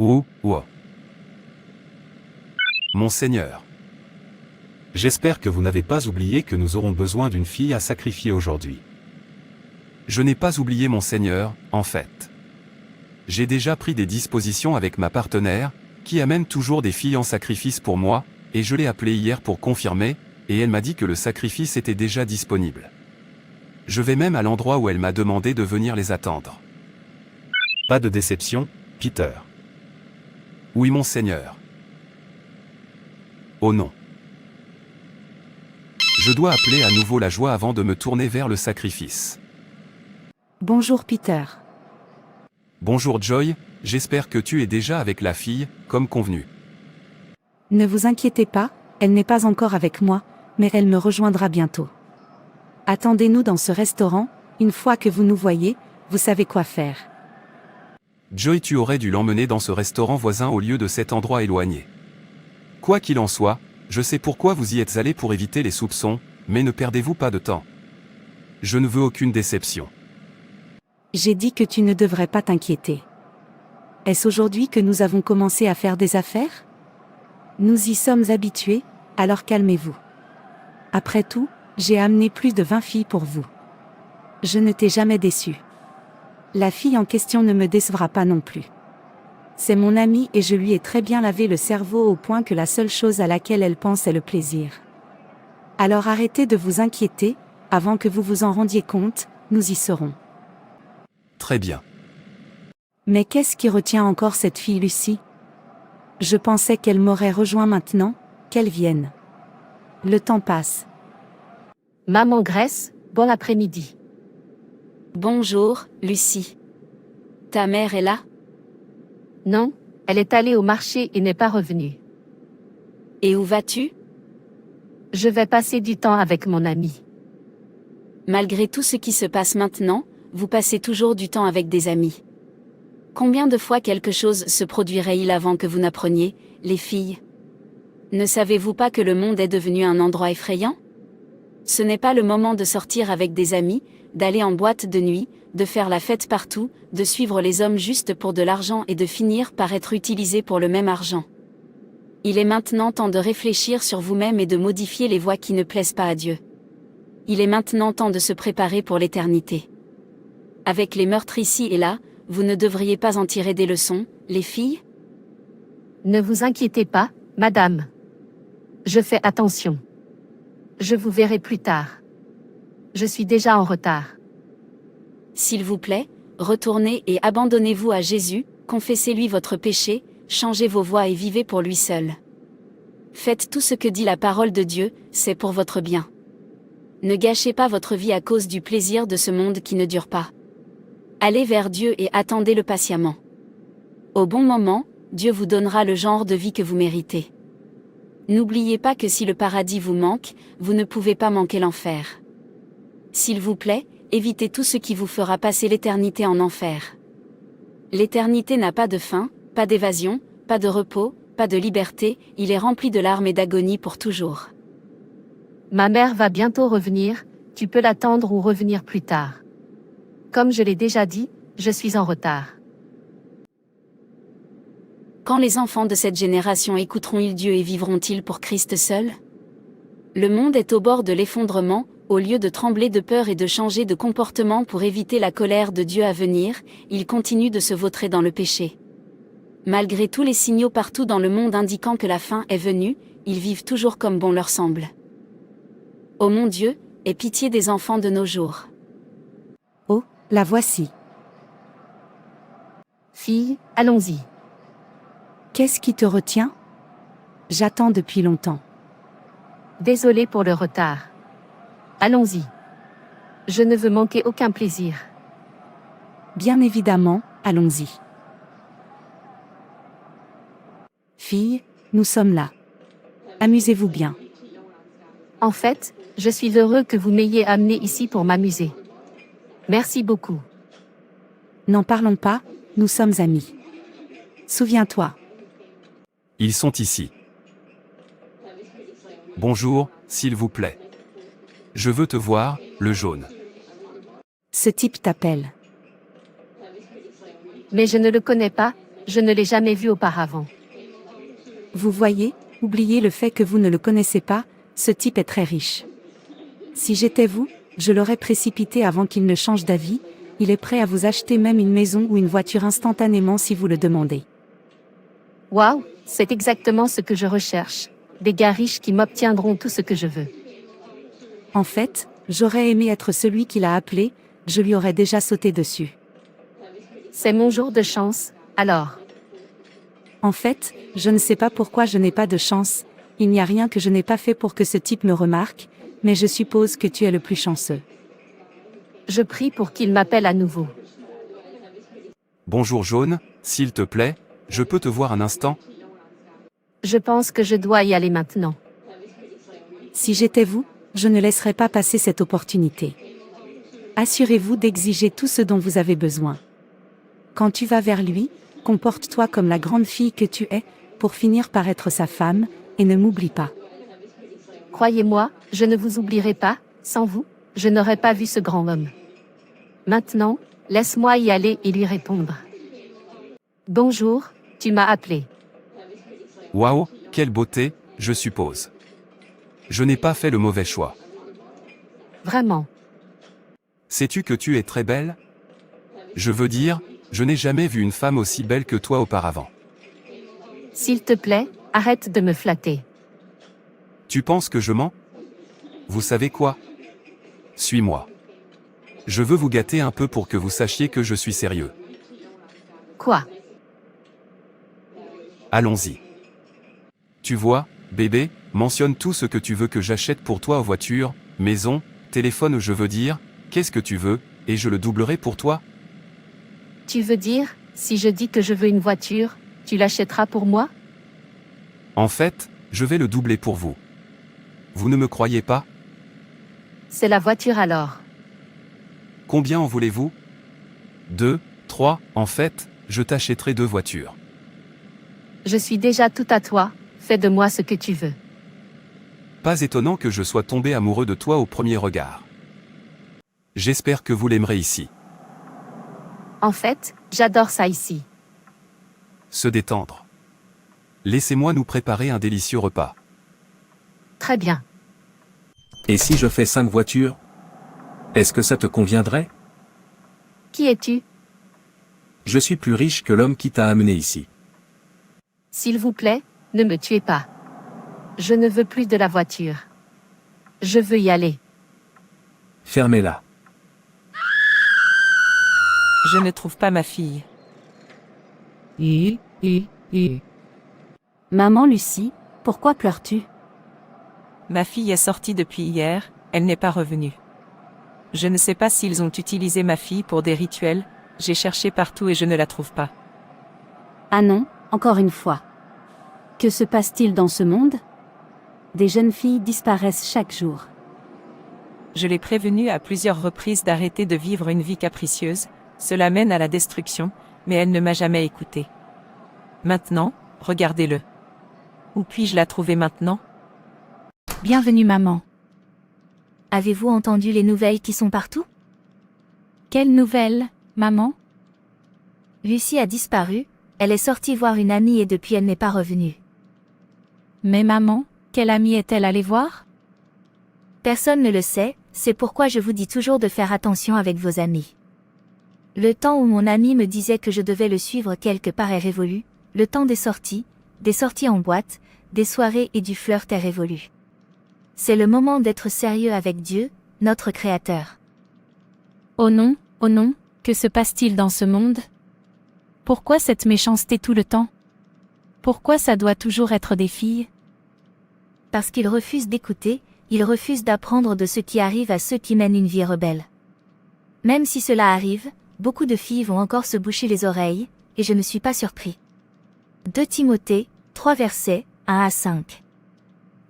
Ouah. Monseigneur. J'espère que vous n'avez pas oublié que nous aurons besoin d'une fille à sacrifier aujourd'hui. Je n'ai pas oublié Monseigneur, en fait. J'ai déjà pris des dispositions avec ma partenaire, qui amène toujours des filles en sacrifice pour moi, et je l'ai appelée hier pour confirmer, et elle m'a dit que le sacrifice était déjà disponible. Je vais même à l'endroit où elle m'a demandé de venir les attendre. Pas de déception, Peter. Oui, Monseigneur. Oh non. Je dois appeler à nouveau la joie avant de me tourner vers le sacrifice. Bonjour Peter. Bonjour Joy, j'espère que tu es déjà avec la fille, comme convenu. Ne vous inquiétez pas, elle n'est pas encore avec moi, mais elle me rejoindra bientôt. Attendez-nous dans ce restaurant, une fois que vous nous voyez, vous savez quoi faire. Joy, tu aurais dû l'emmener dans ce restaurant voisin au lieu de cet endroit éloigné. Quoi qu'il en soit, je sais pourquoi vous y êtes allé pour éviter les soupçons, mais ne perdez-vous pas de temps. Je ne veux aucune déception. J'ai dit que tu ne devrais pas t'inquiéter. Est-ce aujourd'hui que nous avons commencé à faire des affaires ? Nous y sommes habitués, alors calmez-vous. Après tout, j'ai amené plus de 20 filles pour vous. Je ne t'ai jamais déçu. La fille en question ne me décevra pas non plus. C'est mon amie et je lui ai très bien lavé le cerveau au point que la seule chose à laquelle elle pense est le plaisir. Alors arrêtez de vous inquiéter, avant que vous vous en rendiez compte, nous y serons. Très bien. Mais qu'est-ce qui retient encore cette fille Lucie ? Je pensais qu'elle m'aurait rejoint maintenant, qu'elle vienne. Le temps passe. Maman Grace, bon après-midi. Bonjour, Lucie. Ta mère est là ? Non, elle est allée au marché et n'est pas revenue. Et où vas-tu ? Je vais passer du temps avec mon ami. Malgré tout ce qui se passe maintenant, vous passez toujours du temps avec des amis. Combien de fois quelque chose se produirait-il avant que vous n'appreniez, les filles ? Ne savez-vous pas que le monde est devenu un endroit effrayant ? Ce n'est pas le moment de sortir avec des amis, d'aller en boîte de nuit, de faire la fête partout, de suivre les hommes juste pour de l'argent et de finir par être utilisé pour le même argent. Il est maintenant temps de réfléchir sur vous-même et de modifier les voies qui ne plaisent pas à Dieu. Il est maintenant temps de se préparer pour l'éternité. Avec les meurtres ici et là, vous ne devriez pas en tirer des leçons, les filles ? Ne vous inquiétez pas, madame. Je fais attention. Je vous verrai plus tard. Je suis déjà en retard. S'il vous plaît, retournez et abandonnez-vous à Jésus, confessez-lui votre péché, changez vos voies et vivez pour lui seul. Faites tout ce que dit la parole de Dieu, c'est pour votre bien. Ne gâchez pas votre vie à cause du plaisir de ce monde qui ne dure pas. Allez vers Dieu et attendez-le patiemment. Au bon moment, Dieu vous donnera le genre de vie que vous méritez. N'oubliez pas que si le paradis vous manque, vous ne pouvez pas manquer l'enfer. S'il vous plaît, évitez tout ce qui vous fera passer l'éternité en enfer. L'éternité n'a pas de fin, pas d'évasion, pas de repos, pas de liberté, il est rempli de larmes et d'agonie pour toujours. Ma mère va bientôt revenir, tu peux l'attendre ou revenir plus tard. Comme je l'ai déjà dit, je suis en retard. Quand les enfants de cette génération écouteront-ils Dieu et vivront-ils pour Christ seul ? Le monde est au bord de l'effondrement, au lieu de trembler de peur et de changer de comportement pour éviter la colère de Dieu à venir, ils continuent de se vautrer dans le péché. Malgré tous les signaux partout dans le monde indiquant que la fin est venue, ils vivent toujours comme bon leur semble. Ô mon Dieu, aie pitié des enfants de nos jours. Oh, la voici. Fille, allons-y. Qu'est-ce qui te retient ? J'attends depuis longtemps. Désolée pour le retard. Allons-y. Je ne veux manquer aucun plaisir. Bien évidemment, allons-y. Filles, nous sommes là. Amusez-vous bien. En fait, je suis heureux que vous m'ayez amené ici pour m'amuser. Merci beaucoup. N'en parlons pas, nous sommes amis. Souviens-toi. Ils sont ici. Bonjour, s'il vous plaît. Je veux te voir, le jaune. Ce type t'appelle. Mais je ne le connais pas, Je ne l'ai jamais vu auparavant. Vous voyez, oubliez le fait que vous ne le connaissez pas, ce type est très riche. Si j'étais vous, je l'aurais précipité avant qu'il ne change d'avis, il est prêt à vous acheter même une maison ou une voiture instantanément si vous le demandez. Waouh, c'est exactement ce que je recherche. Des gars riches qui m'obtiendront tout ce que je veux. En fait, j'aurais aimé être celui qui l'a appelé, je lui aurais déjà sauté dessus. C'est mon jour de chance, alors. En fait, je ne sais pas pourquoi je n'ai pas de chance, il n'y a rien que je n'ai pas fait pour que ce type me remarque, mais je suppose que tu es le plus chanceux. Je prie pour qu'il m'appelle à nouveau. Bonjour Jaune, s'il te plaît, je peux te voir un instant? Je pense que je dois y aller maintenant. Si j'étais vous, je ne laisserais pas passer cette opportunité. Assurez-vous d'exiger tout ce dont vous avez besoin. Quand tu vas vers lui, comporte-toi comme la grande fille que tu es, pour finir par être sa femme, et ne m'oublie pas. Croyez-moi, je ne vous oublierai pas, sans vous, je n'aurais pas vu ce grand homme. Maintenant, laisse-moi y aller et lui répondre. Bonjour, tu m'as appelé. Waouh, quelle beauté, je suppose. Je n'ai pas fait le mauvais choix. Vraiment. Sais-tu que tu es très belle? Je veux dire, je n'ai jamais vu une femme aussi belle que toi auparavant. S'il te plaît, arrête de me flatter. Tu penses que je mens? Vous savez quoi? Suis-moi. Je veux vous gâter un peu pour que vous sachiez que je suis sérieux. Quoi? Allons-y. Tu vois, bébé, mentionne tout ce que tu veux que j'achète pour toi aux voitures, maison, téléphone, je veux dire, qu'est-ce que tu veux, et je le doublerai pour toi? Tu veux dire, si je dis que je veux une voiture, tu l'achèteras pour moi? En fait, je vais le doubler pour vous. Vous ne me croyez pas? C'est la voiture alors. Combien en voulez-vous? 2, 3, en fait, je t'achèterai 2 voitures. Je suis déjà tout à toi, fais de moi ce que tu veux. Pas étonnant que je sois tombé amoureux de toi au premier regard. J'espère que vous l'aimerez ici. En fait, j'adore ça ici. Se détendre. Laissez-moi nous préparer un délicieux repas. Très bien. Et si je fais 5 voitures? Est-ce que ça te conviendrait? Qui es-tu? Je suis plus riche que l'homme qui t'a amené ici. S'il vous plaît, ne me tuez pas. Je ne veux plus de la voiture. Je veux y aller. Fermez-la. Je ne trouve pas ma fille. Maman Lucie, pourquoi pleures-tu? Ma fille est sortie depuis hier, elle n'est pas revenue. Je ne sais pas s'ils ont utilisé ma fille pour des rituels, j'ai cherché partout et je ne la trouve pas. Ah non, encore une fois. Que se passe-t-il dans ce monde? Des jeunes filles disparaissent chaque jour. Je l'ai prévenue à plusieurs reprises d'arrêter de vivre une vie capricieuse, cela mène à la destruction, mais elle ne m'a jamais écoutée. Maintenant, regardez-le. Où puis-je la trouver maintenant? Bienvenue maman. Avez-vous entendu les nouvelles qui sont partout? Quelles nouvelles, maman? Lucie a disparu, elle est sortie voir une amie et depuis elle n'est pas revenue. Mais maman, quelle amie est-elle allée voir? Personne ne le sait, c'est pourquoi je vous dis toujours de faire attention avec vos amis. Le temps où mon ami me disait que je devais le suivre quelque part est révolu, le temps des sorties en boîte, des soirées et du flirt est révolu. C'est le moment d'être sérieux avec Dieu, notre Créateur. Oh non, que se passe-t-il dans ce monde? Pourquoi cette méchanceté tout le temps? Pourquoi ça doit toujours être des filles? Parce qu'ils refusent d'écouter, ils refusent d'apprendre de ce qui arrive à ceux qui mènent une vie rebelle. Même si cela arrive, beaucoup de filles vont encore se boucher les oreilles, et je ne suis pas surpris. 2 Timothée, 3 versets, 1 à 5.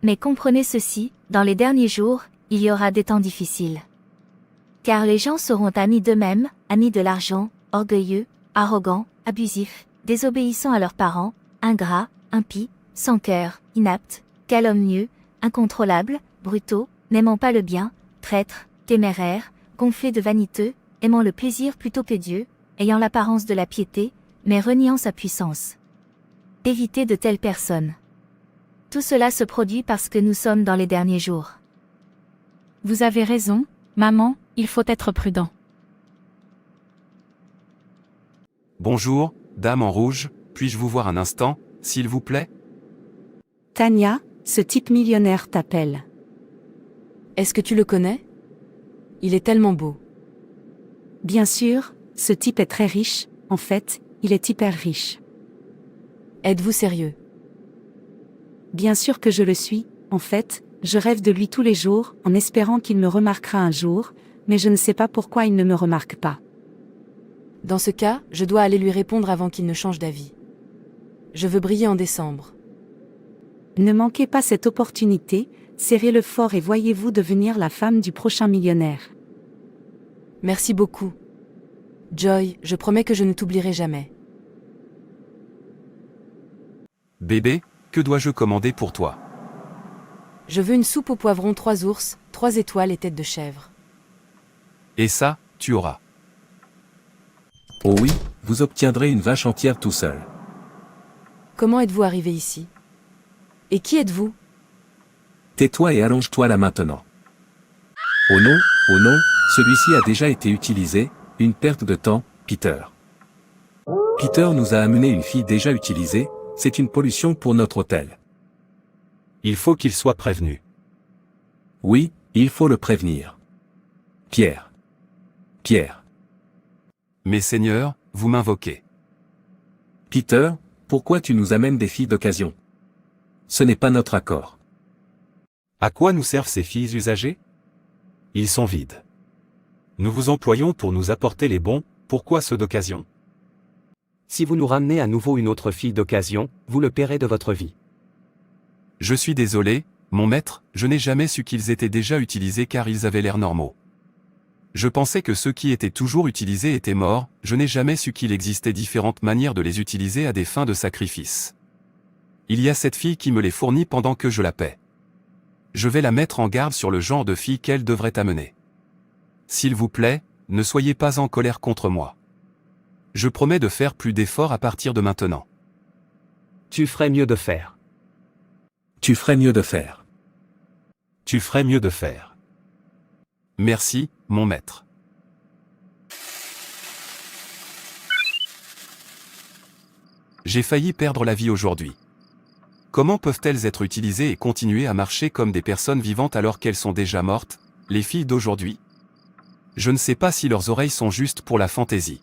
Mais comprenez ceci, dans les derniers jours, il y aura des temps difficiles. Car les gens seront amis d'eux-mêmes, amis de l'argent, orgueilleux, arrogants, abusifs, désobéissants à leurs parents, ingrats, impies, sans cœur, inaptes, calomnieux, incontrôlables, brutaux, n'aimant pas le bien, traîtres, téméraires, gonflés de vaniteux, aimant le plaisir plutôt que Dieu, ayant l'apparence de la piété, mais reniant sa puissance. Évitez de telles personnes. Tout cela se produit parce que nous sommes dans les derniers jours. Vous avez raison, maman, il faut être prudent. Bonjour, dame en rouge, puis-je vous voir un instant, s'il vous plaît? Tania, ce type millionnaire t'appelle. Est-ce que tu le connais? Il est tellement beau. Bien sûr, ce type est très riche, en fait, il est hyper riche. Êtes-vous sérieux? Bien sûr que je le suis, en fait, je rêve de lui tous les jours, en espérant qu'il me remarquera un jour, mais je ne sais pas pourquoi il ne me remarque pas. Dans ce cas, je dois aller lui répondre avant qu'il ne change d'avis. Je veux briller en décembre. Ne manquez pas cette opportunité, serrez-le fort et voyez-vous devenir la femme du prochain millionnaire. Merci beaucoup. Joy, je promets que je ne t'oublierai jamais. Bébé, que dois-je commander pour toi? Je veux une soupe au poivron 3 ours, 3 étoiles et tête de chèvre. Et ça, tu auras. Oh oui, vous obtiendrez une vache entière tout seul. Comment êtes-vous arrivé ici? Et qui êtes-vous? Tais-toi et allonge-toi là maintenant. Oh non, celui-ci a déjà été utilisé, une perte de temps, Peter. Peter nous a amené une fille déjà utilisée, c'est une pollution pour notre hôtel. Il faut qu'il soit prévenu. Oui, il faut le prévenir. Pierre. Mais Seigneur, vous m'invoquez. Peter, pourquoi tu nous amènes des filles d'occasion? Ce n'est pas notre accord. À quoi nous servent ces filles usagées? Ils sont vides. Nous vous employons pour nous apporter les bons, pourquoi ceux d'occasion? Si vous nous ramenez à nouveau une autre fille d'occasion, vous le paierez de votre vie. Je suis désolé, mon maître, je n'ai jamais su qu'ils étaient déjà utilisés car ils avaient l'air normaux. Je pensais que ceux qui étaient toujours utilisés étaient morts, je n'ai jamais su qu'il existait différentes manières de les utiliser à des fins de sacrifice. Il y a cette fille qui me les fournit pendant que je la paie. Je vais la mettre en garde sur le genre de fille qu'elle devrait amener. S'il vous plaît, ne soyez pas en colère contre moi. Je promets de faire plus d'efforts à partir de maintenant. Tu ferais mieux de faire. Tu ferais mieux de faire. Tu ferais mieux de faire. Merci, mon maître. J'ai failli perdre la vie aujourd'hui. Comment peuvent-elles être utilisées et continuer à marcher comme des personnes vivantes alors qu'elles sont déjà mortes, les filles d'aujourd'hui? Je ne sais pas si leurs oreilles sont justes pour la fantaisie.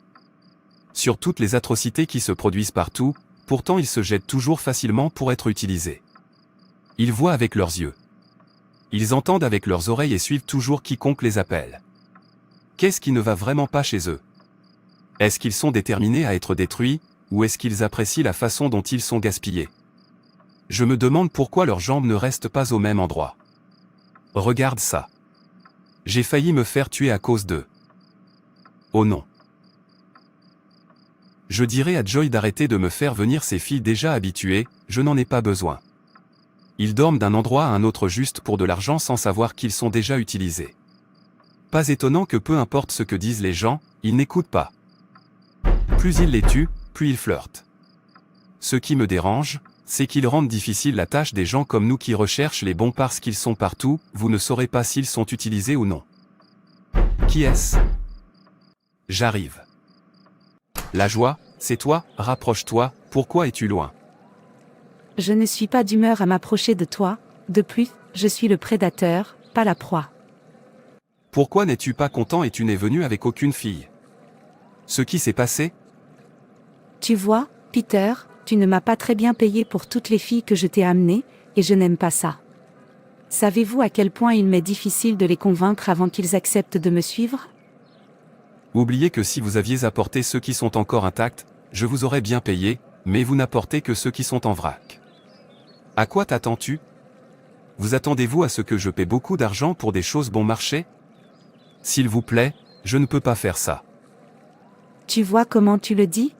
Sur toutes les atrocités qui se produisent partout, pourtant ils se jettent toujours facilement pour être utilisés. Ils voient avec leurs yeux. Ils entendent avec leurs oreilles et suivent toujours quiconque les appelle. Qu'est-ce qui ne va vraiment pas chez eux? Est-ce qu'ils sont déterminés à être détruits, ou est-ce qu'ils apprécient la façon dont ils sont gaspillés? Je me demande pourquoi leurs jambes ne restent pas au même endroit. Regarde ça. J'ai failli me faire tuer à cause d'eux. Oh non. Je dirais à Joy d'arrêter de me faire venir ces filles déjà habituées, je n'en ai pas besoin. Ils dorment d'un endroit à un autre juste pour de l'argent sans savoir qu'ils sont déjà utilisés. Pas étonnant que peu importe ce que disent les gens, ils n'écoutent pas. Plus ils les tuent, plus ils flirtent. Ce qui me dérange, c'est qu'ils rendent difficile la tâche des gens comme nous qui recherchent les bons parce qu'ils sont partout, vous ne saurez pas s'ils sont utilisés ou non. Qui est-ce? J'arrive. La joie, c'est toi, rapproche-toi, pourquoi es-tu loin? Je ne suis pas d'humeur à m'approcher de toi, de plus, je suis le prédateur, pas la proie. Pourquoi n'es-tu pas content et tu n'es venu avec aucune fille? Ce qui s'est passé? Tu vois, Peter, tu ne m'as pas très bien payé pour toutes les filles que je t'ai amenées, et je n'aime pas ça. Savez-vous à quel point il m'est difficile de les convaincre avant qu'ils acceptent de me suivre? Oubliez que si vous aviez apporté ceux qui sont encore intacts, je vous aurais bien payé, mais vous n'apportez que ceux qui sont en vrac. À quoi t'attends-tu? Vous attendez-vous à ce que je paie beaucoup d'argent pour des choses bon marché? S'il vous plaît, je ne peux pas faire ça. Tu vois comment tu le dis?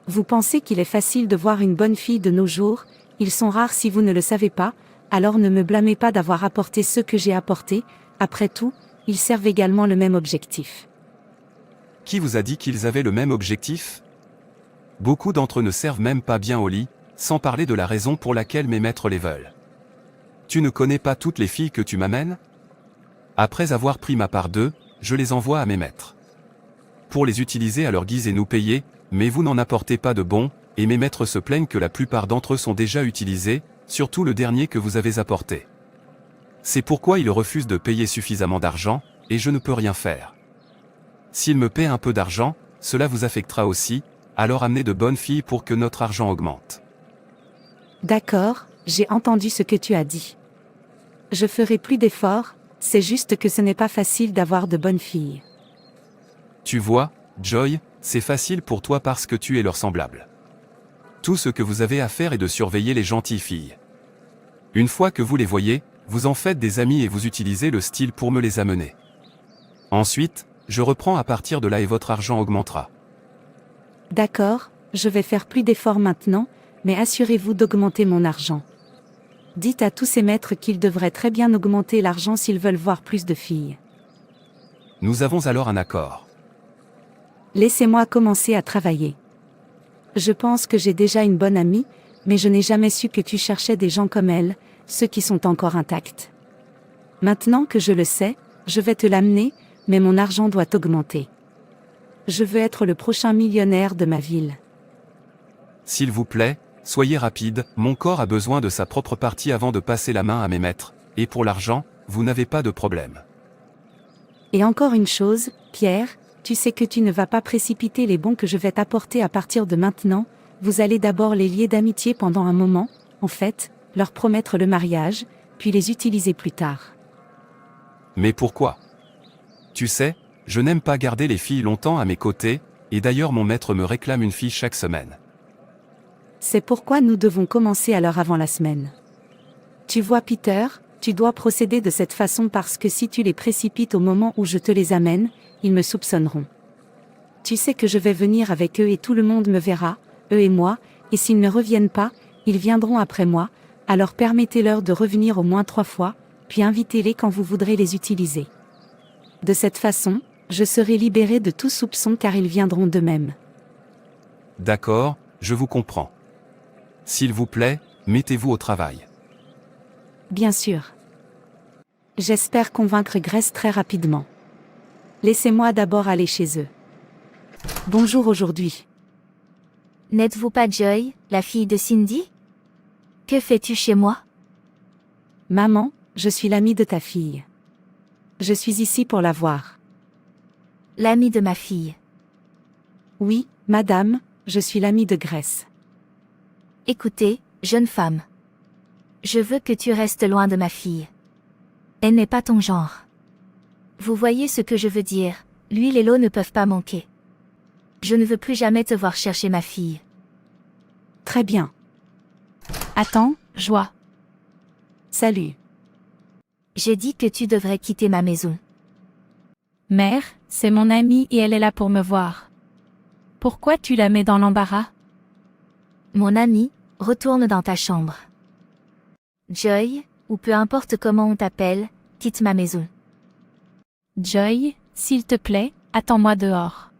Vous pensez qu'il est facile de voir une bonne fille de nos jours, ils sont rares si vous ne le savez pas, alors ne me blâmez pas d'avoir apporté ceux que j'ai apportés, après tout, ils servent également le même objectif. Qui vous a dit qu'ils avaient le même objectif? Beaucoup d'entre eux ne servent même pas bien au lit, sans parler de la raison pour laquelle mes maîtres les veulent. Tu ne connais pas toutes les filles que tu m'amènes? Après avoir pris ma part d'eux, je les envoie à mes maîtres. Pour les utiliser à leur guise et nous payer, mais vous n'en apportez pas de bons, et mes maîtres se plaignent que la plupart d'entre eux sont déjà utilisés, surtout le dernier que vous avez apporté. C'est pourquoi ils refusent de payer suffisamment d'argent, et je ne peux rien faire. S'ils me paient un peu d'argent, cela vous affectera aussi, alors amenez de bonnes filles pour que notre argent augmente. D'accord, j'ai entendu ce que tu as dit. Je ferai plus d'efforts, c'est juste que ce n'est pas facile d'avoir de bonnes filles. Tu vois, Joy, c'est facile pour toi parce que tu es leur semblable. Tout ce que vous avez à faire est de surveiller les gentilles filles. Une fois que vous les voyez, vous en faites des amis et vous utilisez le style pour me les amener. Ensuite, je reprends à partir de là et votre argent augmentera. D'accord, je vais faire plus d'efforts maintenant, mais assurez-vous d'augmenter mon argent. Dites à tous ces maîtres qu'ils devraient très bien augmenter l'argent s'ils veulent voir plus de filles. Nous avons alors un accord. Laissez-moi commencer à travailler. Je pense que j'ai déjà une bonne amie, mais je n'ai jamais su que tu cherchais des gens comme elle, ceux qui sont encore intacts. Maintenant que je le sais, je vais te l'amener, mais mon argent doit augmenter. Je veux être le prochain millionnaire de ma ville. S'il vous plaît, soyez rapide, mon corps a besoin de sa propre partie avant de passer la main à mes maîtres, et pour l'argent, vous n'avez pas de problème. Et encore une chose, Pierre, tu sais que tu ne vas pas précipiter les bons que je vais t'apporter à partir de maintenant, vous allez d'abord les lier d'amitié pendant un moment, en fait, leur promettre le mariage, puis les utiliser plus tard. Mais pourquoi? Tu sais, je n'aime pas garder les filles longtemps à mes côtés, et d'ailleurs mon maître me réclame une fille chaque semaine. C'est pourquoi nous devons commencer à l'heure avant la semaine. Tu vois Peter, tu dois procéder de cette façon parce que si tu les précipites au moment où je te les amène, ils me soupçonneront. Tu sais que je vais venir avec eux et tout le monde me verra, eux et moi, et s'ils ne reviennent pas, ils viendront après moi, alors permettez-leur de revenir au moins 3 fois, puis invitez-les quand vous voudrez les utiliser. De cette façon, je serai libéré de tout soupçon car ils viendront d'eux-mêmes. D'accord, je vous comprends. S'il vous plaît, mettez-vous au travail. Bien sûr. J'espère convaincre Grace très rapidement. Laissez-moi d'abord aller chez eux. Bonjour aujourd'hui. N'êtes-vous pas Joy, la fille de Cindy? Que fais-tu chez moi? Maman, je suis l'amie de ta fille. Je suis ici pour la voir. L'amie de ma fille. Oui, madame, je suis l'amie de Grace. Écoutez, jeune femme. Je veux que tu restes loin de ma fille. Elle n'est pas ton genre. Vous voyez ce que je veux dire, l'huile et l'eau ne peuvent pas manquer. Je ne veux plus jamais te voir chercher ma fille. Très bien. Attends, Joie. Salut. J'ai dit que tu devrais quitter ma maison. Mère, c'est mon amie et elle est là pour me voir. Pourquoi tu la mets dans l'embarras? Mon ami, retourne dans ta chambre. Joy, ou peu importe comment on t'appelle, quitte ma maison. Joy, s'il te plaît, attends-moi dehors.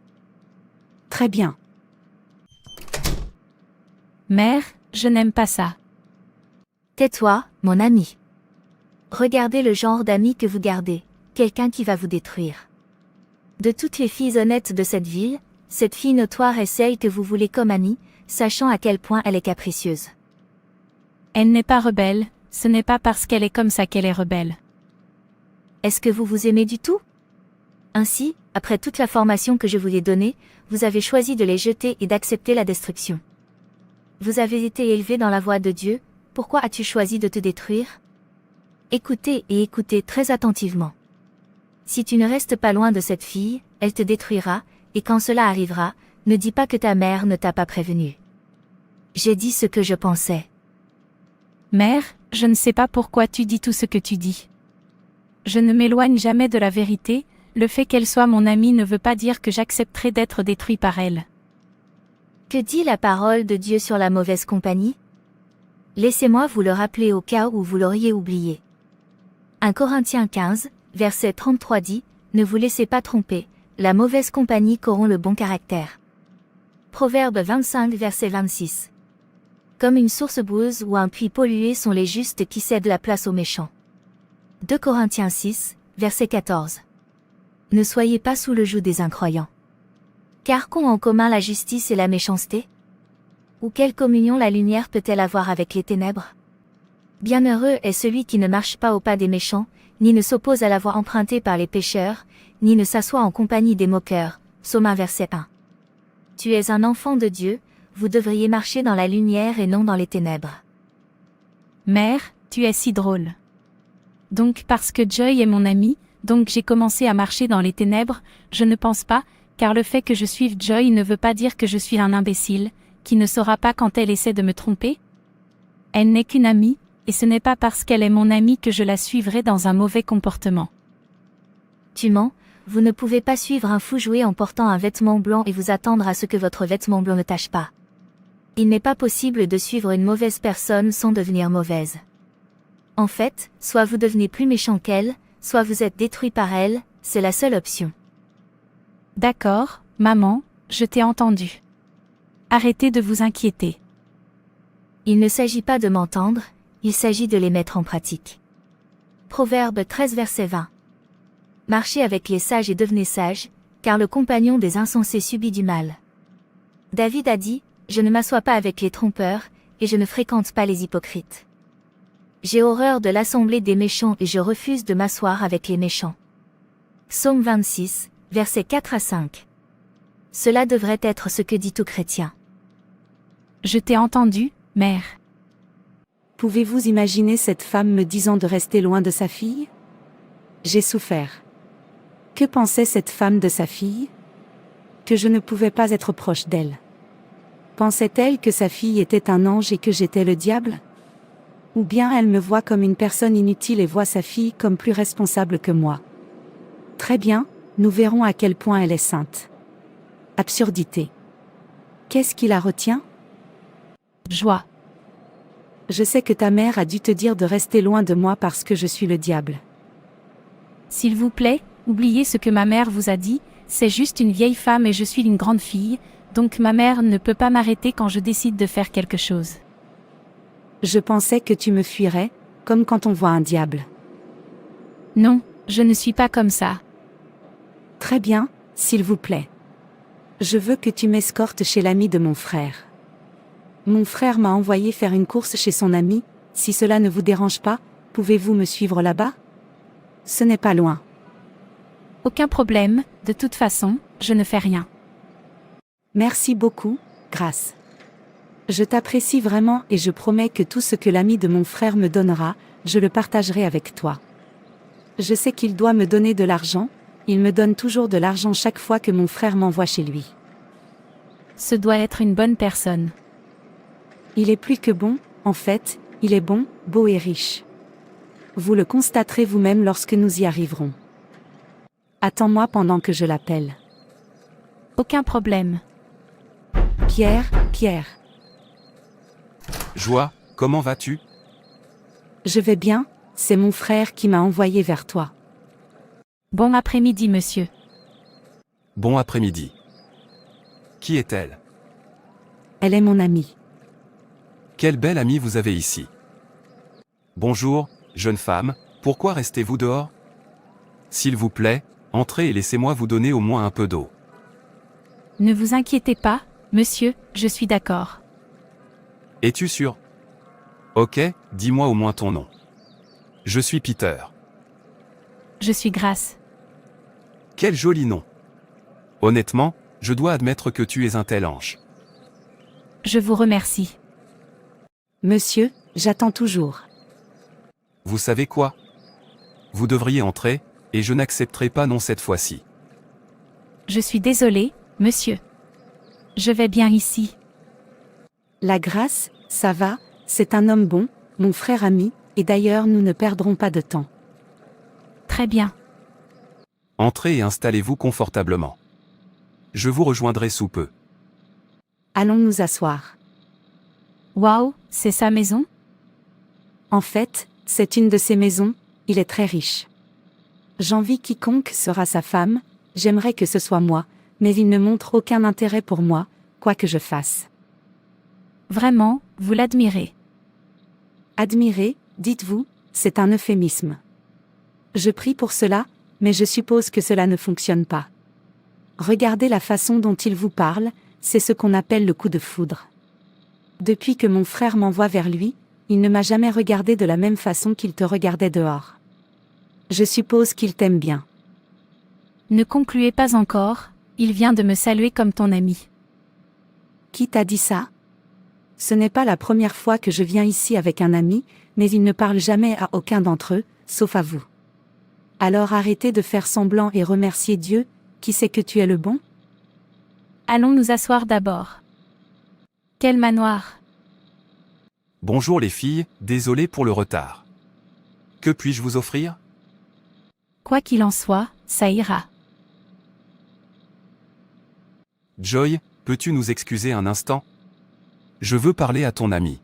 Très bien. Mère, je n'aime pas ça. Tais-toi, mon ami. Regardez le genre d'ami que vous gardez, quelqu'un qui va vous détruire. De toutes les filles honnêtes de cette ville, cette fille notoire est celle que vous voulez comme amie, sachant à quel point elle est capricieuse. Elle n'est pas rebelle, ce n'est pas parce qu'elle est comme ça qu'elle est rebelle. Est-ce que vous vous aimez du tout? Ainsi, après toute la formation que je vous ai donnée, vous avez choisi de les jeter et d'accepter la destruction. Vous avez été élevé dans la voie de Dieu, pourquoi as-tu choisi de te détruire? Écoutez et écoutez très attentivement. Si tu ne restes pas loin de cette fille, elle te détruira, et quand cela arrivera, ne dis pas que ta mère ne t'a pas prévenu. J'ai dit ce que je pensais. Mère, je ne sais pas pourquoi tu dis tout ce que tu dis. Je ne m'éloigne jamais de la vérité, le fait qu'elle soit mon amie ne veut pas dire que j'accepterai d'être détruit par elle. Que dit la parole de Dieu sur la mauvaise compagnie? Laissez-moi vous le rappeler au cas où vous l'auriez oublié. 1 Corinthiens 15, verset 33 dit, « Ne vous laissez pas tromper, la mauvaise compagnie corrompt le bon caractère. » Proverbe 25 verset 26. Comme une source boueuse ou un puits pollué sont les justes qui cèdent la place aux méchants. 2 Corinthiens 6, verset 14. Ne soyez pas sous le joug des incroyants. Car qu'ont en commun la justice et la méchanceté? Ou quelle communion la lumière peut-elle avoir avec les ténèbres? Bienheureux est celui qui ne marche pas au pas des méchants, ni ne s'oppose à la voie empruntée par les pécheurs, ni ne s'assoit en compagnie des moqueurs. Psaume 1 verset 1. Tu es un enfant de Dieu, vous devriez marcher dans la lumière et non dans les ténèbres. Mère, tu es si drôle. Donc parce que Joy est mon amie, donc j'ai commencé à marcher dans les ténèbres, je ne pense pas, car le fait que je suive Joy ne veut pas dire que je suis un imbécile, qui ne saura pas quand elle essaie de me tromper. Elle n'est qu'une amie, et ce n'est pas parce qu'elle est mon amie que je la suivrai dans un mauvais comportement. Tu mens, vous ne pouvez pas suivre un fou jouet en portant un vêtement blanc et vous attendre à ce que votre vêtement blanc ne tache pas. Il n'est pas possible de suivre une mauvaise personne sans devenir mauvaise. En fait, soit vous devenez plus méchant qu'elle, soit vous êtes détruit par elle, c'est la seule option. D'accord, maman, je t'ai entendu. Arrêtez de vous inquiéter. Il ne s'agit pas de m'entendre, il s'agit de les mettre en pratique. Proverbe 13 verset 20. Marchez avec les sages et devenez sages, car le compagnon des insensés subit du mal. David a dit, je ne m'assois pas avec les trompeurs, et je ne fréquente pas les hypocrites. J'ai horreur de l'assemblée des méchants et je refuse de m'asseoir avec les méchants. Psaume 26, versets 4 à 5. Cela devrait être ce que dit tout chrétien. Je t'ai entendu, mère. Pouvez-vous imaginer cette femme me disant de rester loin de sa fille? J'ai souffert. Que pensait cette femme de sa fille? Que je ne pouvais pas être proche d'elle. Pensait-elle que sa fille était un ange et que j'étais le diable? Ou bien elle me voit comme une personne inutile et voit sa fille comme plus responsable que moi. Très bien, nous verrons à quel point elle est sainte. Absurdité. Qu'est-ce qui la retient? Joie. Je sais que ta mère a dû te dire de rester loin de moi parce que je suis le diable. S'il vous plaît, oubliez ce que ma mère vous a dit, c'est juste une vieille femme et je suis une grande fille, donc ma mère ne peut pas m'arrêter quand je décide de faire quelque chose. Je pensais que tu me fuirais, comme quand on voit un diable. Non, je ne suis pas comme ça. Très bien, s'il vous plaît. Je veux que tu m'escortes chez l'ami de mon frère. Mon frère m'a envoyé faire une course chez son ami, si cela ne vous dérange pas, pouvez-vous me suivre là-bas? Ce n'est pas loin. Aucun problème, de toute façon, je ne fais rien. Merci beaucoup, Grâce. Je t'apprécie vraiment et je promets que tout ce que l'ami de mon frère me donnera, je le partagerai avec toi. Je sais qu'il doit me donner de l'argent, il me donne toujours de l'argent chaque fois que mon frère m'envoie chez lui. Ce doit être une bonne personne. Il est plus que bon, en fait, il est bon, beau et riche. Vous le constaterez vous-même lorsque nous y arriverons. Attends-moi pendant que je l'appelle. Aucun problème. Pierre. Joie, comment vas-tu? Je vais bien, c'est mon frère qui m'a envoyé vers toi. Bon après-midi, monsieur. Bon après-midi. Qui est-elle? Elle est mon amie. Quelle belle amie vous avez ici. Bonjour, jeune femme, pourquoi restez-vous dehors? S'il vous plaît, entrez et laissez-moi vous donner au moins un peu d'eau. Ne vous inquiétez pas, monsieur, je suis d'accord. Es-tu sûr? Ok, dis-moi au moins ton nom. Je suis Peter. Je suis Grâce. Quel joli nom. Honnêtement, je dois admettre que tu es un tel ange. Je vous remercie. Monsieur, j'attends toujours. Vous savez quoi? Vous devriez entrer, et je n'accepterai pas non cette fois-ci. Je suis désolée, monsieur. Je vais bien ici. La Grâce, ça va, c'est un homme bon, mon frère ami, et d'ailleurs nous ne perdrons pas de temps. Très bien. Entrez et installez-vous confortablement. Je vous rejoindrai sous peu. Allons nous asseoir. Waouh, c'est sa maison? En fait, c'est une de ses maisons, il est très riche. J'envie quiconque sera sa femme, j'aimerais que ce soit moi, mais il ne montre aucun intérêt pour moi, quoi que je fasse. Vraiment, vous l'admirez. Admirer, dites-vous, c'est un euphémisme. Je prie pour cela, mais je suppose que cela ne fonctionne pas. Regardez la façon dont il vous parle, c'est ce qu'on appelle le coup de foudre. Depuis que mon frère m'envoie vers lui, il ne m'a jamais regardé de la même façon qu'il te regardait dehors. Je suppose qu'il t'aime bien. Ne concluez pas encore, il vient de me saluer comme ton ami. Qui t'a dit ça? Ce n'est pas la première fois que je viens ici avec un ami, mais il ne parle jamais à aucun d'entre eux, sauf à vous. Alors arrêtez de faire semblant et remerciez Dieu, qui sait que tu es le bon? Allons nous asseoir d'abord. Quel manoir! Bonjour les filles, désolé pour le retard. Que puis-je vous offrir? Quoi qu'il en soit, ça ira. Joy, peux-tu nous excuser un instant? Je veux parler à ton ami.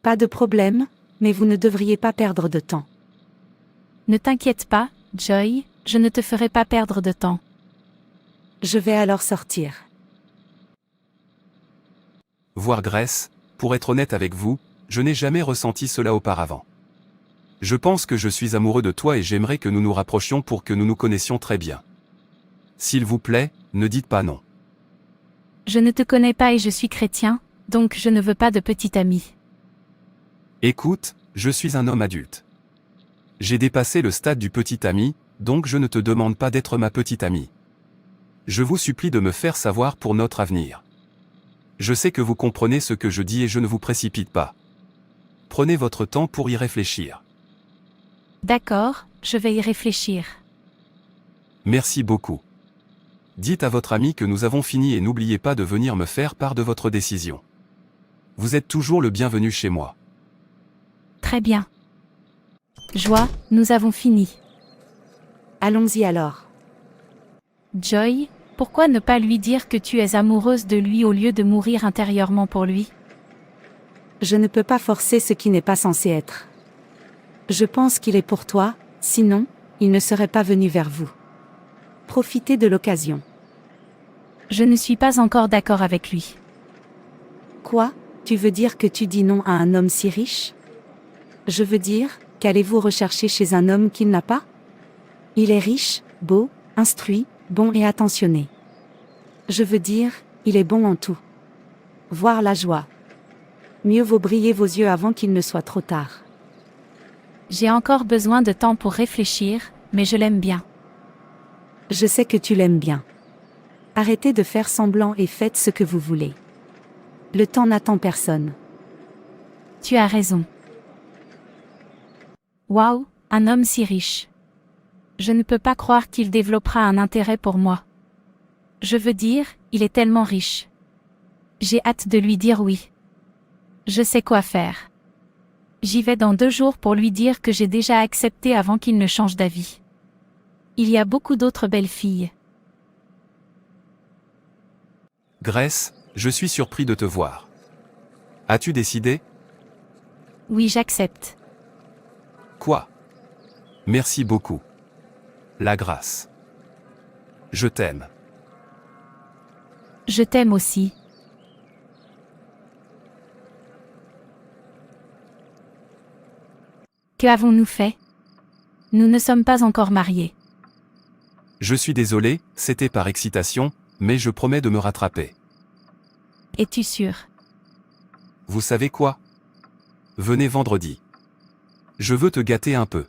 Pas de problème, mais vous ne devriez pas perdre de temps. Ne t'inquiète pas, Joy, je ne te ferai pas perdre de temps. Je vais alors sortir. Voir Grace, pour être honnête avec vous, je n'ai jamais ressenti cela auparavant. Je pense que je suis amoureux de toi et j'aimerais que nous nous rapprochions pour que nous nous connaissions très bien. S'il vous plaît, ne dites pas non. Je ne te connais pas et je suis chrétien, donc je ne veux pas de petit ami. Écoute, je suis un homme adulte. J'ai dépassé le stade du petit ami, donc je ne te demande pas d'être ma petite amie. Je vous supplie de me faire savoir pour notre avenir. Je sais que vous comprenez ce que je dis et je ne vous précipite pas. Prenez votre temps pour y réfléchir. D'accord, je vais y réfléchir. Merci beaucoup. Dites à votre ami que nous avons fini et n'oubliez pas de venir me faire part de votre décision. Vous êtes toujours le bienvenu chez moi. Très bien. Joie, nous avons fini. Allons-y alors. Joy, pourquoi ne pas lui dire que tu es amoureuse de lui au lieu de mourir intérieurement pour lui? Je ne peux pas forcer ce qui n'est pas censé être. Je pense qu'il est pour toi, sinon, il ne serait pas venu vers vous. Profitez de l'occasion. Je ne suis pas encore d'accord avec lui. Quoi? Tu veux dire que tu dis non à un homme si riche? Je veux dire, qu'allez-vous rechercher chez un homme qu'il n'a pas? Il est riche, beau, instruit, bon et attentionné. Je veux dire, il est bon en tout. Voir la joie. Mieux vaut briller vos yeux avant qu'il ne soit trop tard. J'ai encore besoin de temps pour réfléchir, mais je l'aime bien. Je sais que tu l'aimes bien. Arrêtez de faire semblant et faites ce que vous voulez. Le temps n'attend personne. Tu as raison. Waouh, un homme si riche. Je ne peux pas croire qu'il développera un intérêt pour moi. Je veux dire, il est tellement riche. J'ai hâte de lui dire oui. Je sais quoi faire. J'y vais dans 2 jours pour lui dire que j'ai déjà accepté avant qu'il ne change d'avis. Il y a beaucoup d'autres belles filles. Grace, je suis surpris de te voir. As-tu décidé? Oui, j'accepte. Quoi? Merci beaucoup. La grâce. Je t'aime. Je t'aime aussi. Que avons-nous fait? Nous ne sommes pas encore mariés. Je suis désolé, c'était par excitation, mais je promets de me rattraper. Es-tu sûr? Vous savez quoi? Venez vendredi. Je veux te gâter un peu.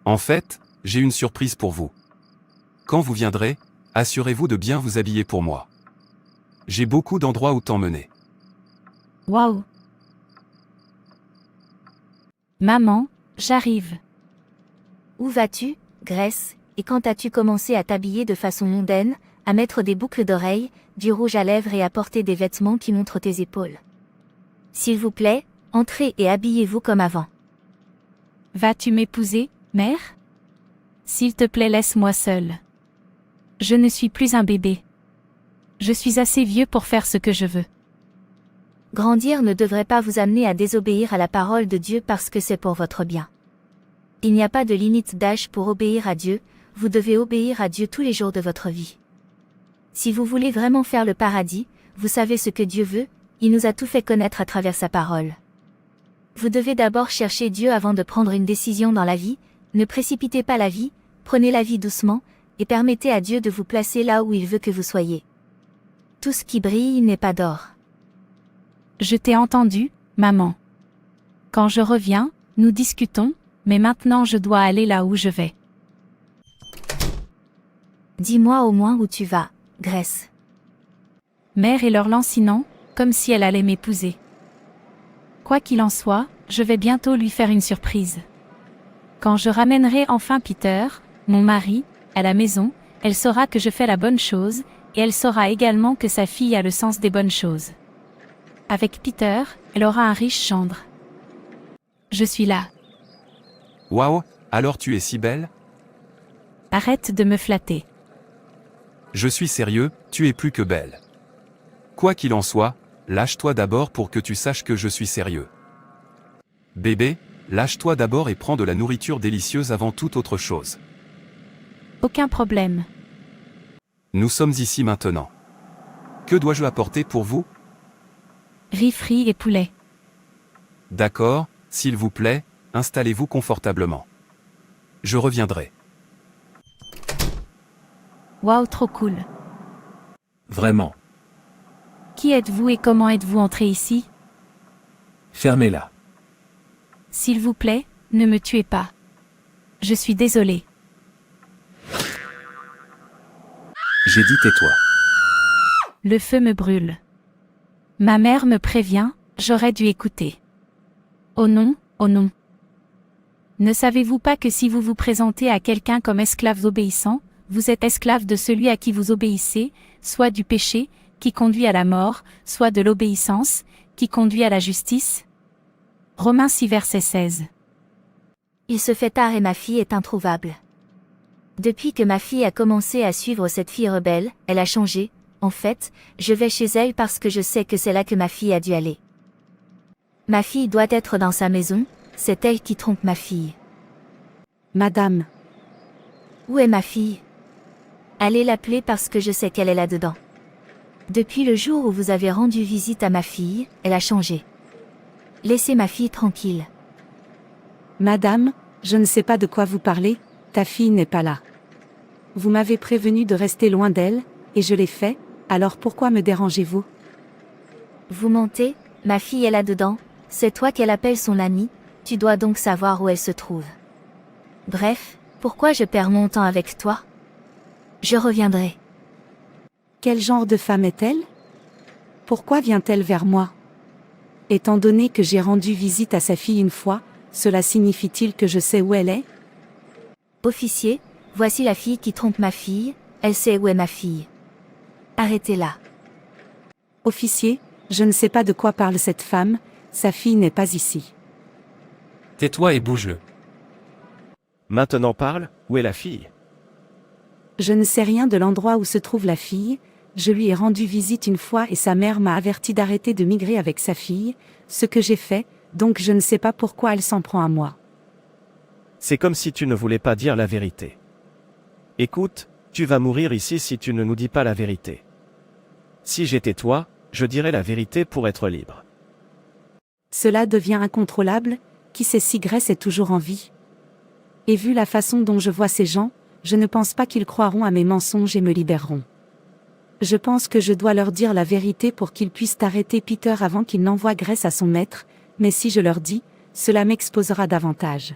En fait, j'ai une surprise pour vous. Quand vous viendrez, assurez-vous de bien vous habiller pour moi. J'ai beaucoup d'endroits où t'emmener. Waouh! Maman, j'arrive. Où vas-tu, Grace, et quand as-tu commencé à t'habiller de façon mondaine, à mettre des boucles d'oreilles, du rouge à lèvres et à porter des vêtements qui montrent tes épaules? S'il vous plaît, entrez et habillez-vous comme avant. Vas-tu m'épouser, mère? S'il te plaît, laisse-moi seule. Je ne suis plus un bébé. Je suis assez vieux pour faire ce que je veux. Grandir ne devrait pas vous amener à désobéir à la parole de Dieu parce que c'est pour votre bien. Il n'y a pas de limite d'âge pour obéir à Dieu, vous devez obéir à Dieu tous les jours de votre vie. Si vous voulez vraiment faire le paradis, vous savez ce que Dieu veut, il nous a tout fait connaître à travers sa parole. Vous devez d'abord chercher Dieu avant de prendre une décision dans la vie, ne précipitez pas la vie, prenez la vie doucement, et permettez à Dieu de vous placer là où il veut que vous soyez. Tout ce qui brille n'est pas d'or. Je t'ai entendu, maman. Quand je reviens, nous discutons, mais maintenant je dois aller là où je vais. Dis-moi au moins où tu vas, Grace. Mère et leur lancinant, comme si elle allait m'épouser. Quoi qu'il en soit, je vais bientôt lui faire une surprise. Quand je ramènerai enfin Peter, mon mari, à la maison, elle saura que je fais la bonne chose, et elle saura également que sa fille a le sens des bonnes choses. Avec Peter, elle aura un riche gendre. Je suis là. Waouh, alors tu es si belle? Arrête de me flatter. Je suis sérieux, tu es plus que belle. Quoi qu'il en soit, lâche-toi d'abord pour que tu saches que je suis sérieux. Bébé, lâche-toi d'abord et prends de la nourriture délicieuse avant toute autre chose. Aucun problème. Nous sommes ici maintenant. Que dois-je apporter pour vous? Riz frit et poulet. D'accord, s'il vous plaît, installez-vous confortablement. Je reviendrai. Waouh, trop cool. Vraiment. Qui êtes-vous et comment êtes-vous entré ici? Fermez-la. S'il vous plaît, ne me tuez pas. Je suis désolée. J'ai dit tais-toi. Le feu me brûle. Ma mère me prévient, j'aurais dû écouter. Oh non, oh non. Ne savez-vous pas que si vous vous présentez à quelqu'un comme esclaves obéissants, vous êtes esclave de celui à qui vous obéissez, soit du péché, qui conduit à la mort, soit de l'obéissance, qui conduit à la justice? Romains 6 verset 16. Il se fait tard et ma fille est introuvable. Depuis que ma fille a commencé à suivre cette fille rebelle, elle a changé. En fait, je vais chez elle parce que je sais que c'est là que ma fille a dû aller. Ma fille doit être dans sa maison, c'est elle qui trompe ma fille. Madame, Où est ma fille? Allez l'appeler parce que je sais qu'elle est là-dedans. Depuis le jour où vous avez rendu visite à ma fille, elle a changé. Laissez ma fille tranquille. madame, je ne sais pas de quoi vous parlez, ta fille n'est pas là. Vous m'avez prévenu de rester loin d'elle, et je l'ai fait, alors pourquoi me dérangez-vous? Vous mentez, ma fille est là-dedans, c'est toi qu'elle appelle son amie, tu dois donc savoir où elle se trouve. Bref, pourquoi je perds mon temps avec toi? Je reviendrai. Quel genre de femme est-elle? Pourquoi vient-elle vers moi? Étant donné que j'ai rendu visite à sa fille une fois, cela signifie-t-il que je sais où elle est? Officier, voici la fille qui trompe ma fille, elle sait où est ma fille. Arrêtez-la. Officier, je ne sais pas de quoi parle cette femme, sa fille n'est pas ici. Tais-toi et bouge-le. Maintenant parle, où est la fille? Je ne sais rien de l'endroit où se trouve la fille, je lui ai rendu visite une fois et sa mère m'a averti d'arrêter de migrer avec sa fille, ce que j'ai fait, donc je ne sais pas pourquoi elle s'en prend à moi. C'est comme si tu ne voulais pas dire la vérité. Écoute, tu vas mourir ici si tu ne nous dis pas la vérité. Si j'étais toi, je dirais la vérité pour être libre. Cela devient incontrôlable, qui sait si Grace est toujours en vie? Et vu la façon dont je vois ces gens, je ne pense pas qu'ils croiront à mes mensonges et me libéreront. Je pense que je dois leur dire la vérité pour qu'ils puissent arrêter Peter avant qu'il n'envoie Grace à son maître, mais si je leur dis, cela m'exposera davantage.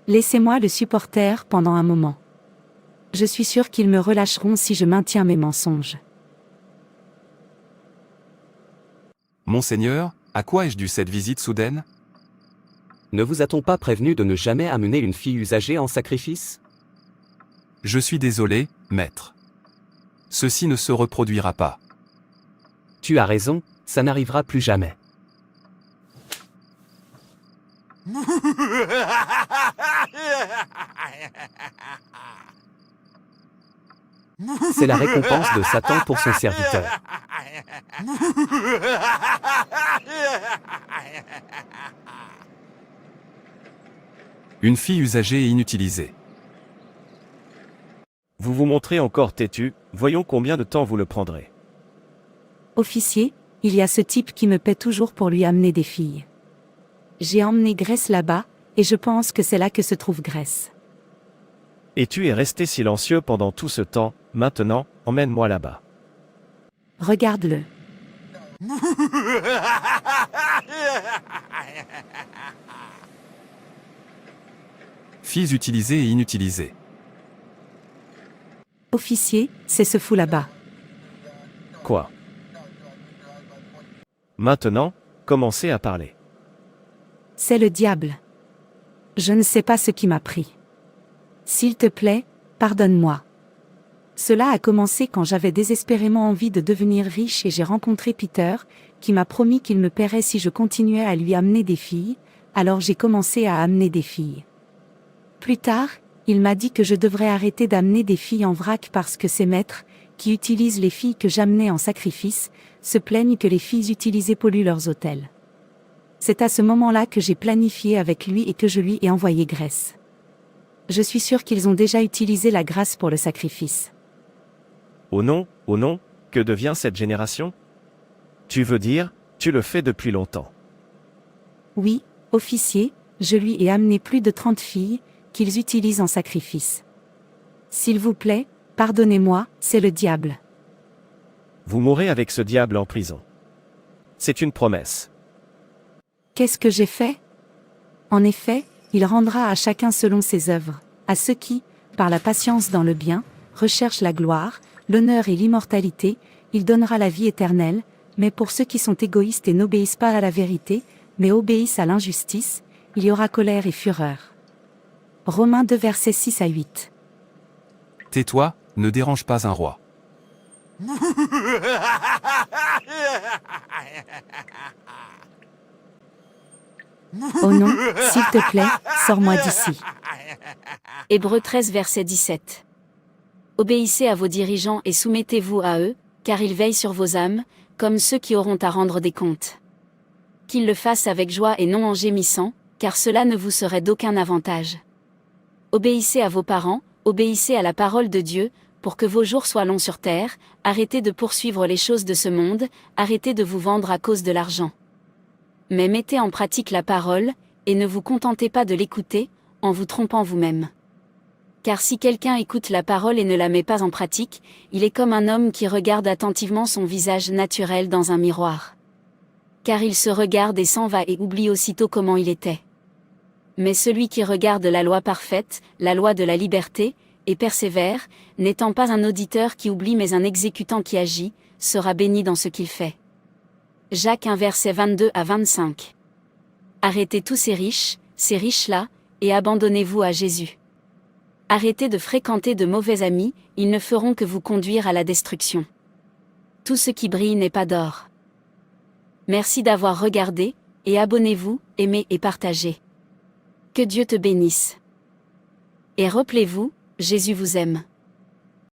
Laissez-moi le supporter pendant un moment. Je suis sûr qu'ils me relâcheront si je maintiens mes mensonges. Monseigneur, à quoi ai-je dû cette visite soudaine? Ne vous a-t-on pas prévenu de ne jamais amener une fille usagée en sacrifice? Je suis désolé, maître. Ceci ne se reproduira pas. Tu as raison, ça n'arrivera plus jamais. C'est la récompense de Satan pour son serviteur. Une fille usagée et inutilisée. Vous vous montrez encore têtu, voyons combien de temps vous le prendrez. Officier, il y a ce type qui me paie toujours pour lui amener des filles. J'ai emmené Grace là-bas, et je pense que c'est là que se trouve Grace. Et tu es resté silencieux pendant tout ce temps, maintenant, emmène-moi là-bas. Regarde-le. Filles utilisées et inutilisées. Officier, c'est ce fou là-bas. Quoi? Maintenant, commencez à parler. C'est le diable. Je ne sais pas ce qui m'a pris. S'il te plaît, pardonne-moi. Cela a commencé quand j'avais désespérément envie de devenir riche et j'ai rencontré Peter, qui m'a promis qu'il me paierait si je continuais à lui amener des filles, alors j'ai commencé à amener des filles. Plus tard, il m'a dit que je devrais arrêter d'amener des filles en vrac parce que ses maîtres, qui utilisent les filles que j'amenais en sacrifice, se plaignent que les filles utilisées polluent leurs hôtels. C'est à ce moment-là que j'ai planifié avec lui et que je lui ai envoyé Grace. Je suis sûr qu'ils ont déjà utilisé la grâce pour le sacrifice. Oh non, que devient cette génération? Tu veux dire, tu le fais depuis longtemps. Oui, officier, je lui ai amené plus de 30 filles, qu'ils utilisent en sacrifice. S'il vous plaît, pardonnez-moi, c'est le diable. Vous mourrez avec ce diable en prison. C'est une promesse. Qu'est-ce que j'ai fait? En effet, il rendra à chacun selon ses œuvres, à ceux qui, par la patience dans le bien, recherchent la gloire, l'honneur et l'immortalité, il donnera la vie éternelle, mais pour ceux qui sont égoïstes et n'obéissent pas à la vérité, mais obéissent à l'injustice, il y aura colère et fureur. Romains 2 versets 6 à 8. Tais-toi, ne dérange pas un roi. Oh non, s'il te plaît, sors-moi d'ici. Hébreux 13 verset 17. Obéissez à vos dirigeants et soumettez-vous à eux, car ils veillent sur vos âmes, comme ceux qui auront à rendre des comptes. Qu'ils le fassent avec joie et non en gémissant, car cela ne vous serait d'aucun avantage. Obéissez à vos parents, obéissez à la parole de Dieu, pour que vos jours soient longs sur terre, arrêtez de poursuivre les choses de ce monde, arrêtez de vous vendre à cause de l'argent. Mais mettez en pratique la parole, et ne vous contentez pas de l'écouter, en vous trompant vous-même. Car si quelqu'un écoute la parole et ne la met pas en pratique, il est comme un homme qui regarde attentivement son visage naturel dans un miroir. Car il se regarde et s'en va et oublie aussitôt comment il était. Mais celui qui regarde la loi parfaite, la loi de la liberté, et persévère, n'étant pas un auditeur qui oublie mais un exécutant qui agit, sera béni dans ce qu'il fait. Jacques 1 verset 22 à 25. Arrêtez tous ces riches-là, et abandonnez-vous à Jésus. Arrêtez de fréquenter de mauvais amis, ils ne feront que vous conduire à la destruction. Tout ce qui brille n'est pas d'or. Merci d'avoir regardé, et abonnez-vous, aimez et partagez. Que Dieu te bénisse. Et rappelez-vous, Jésus vous aime.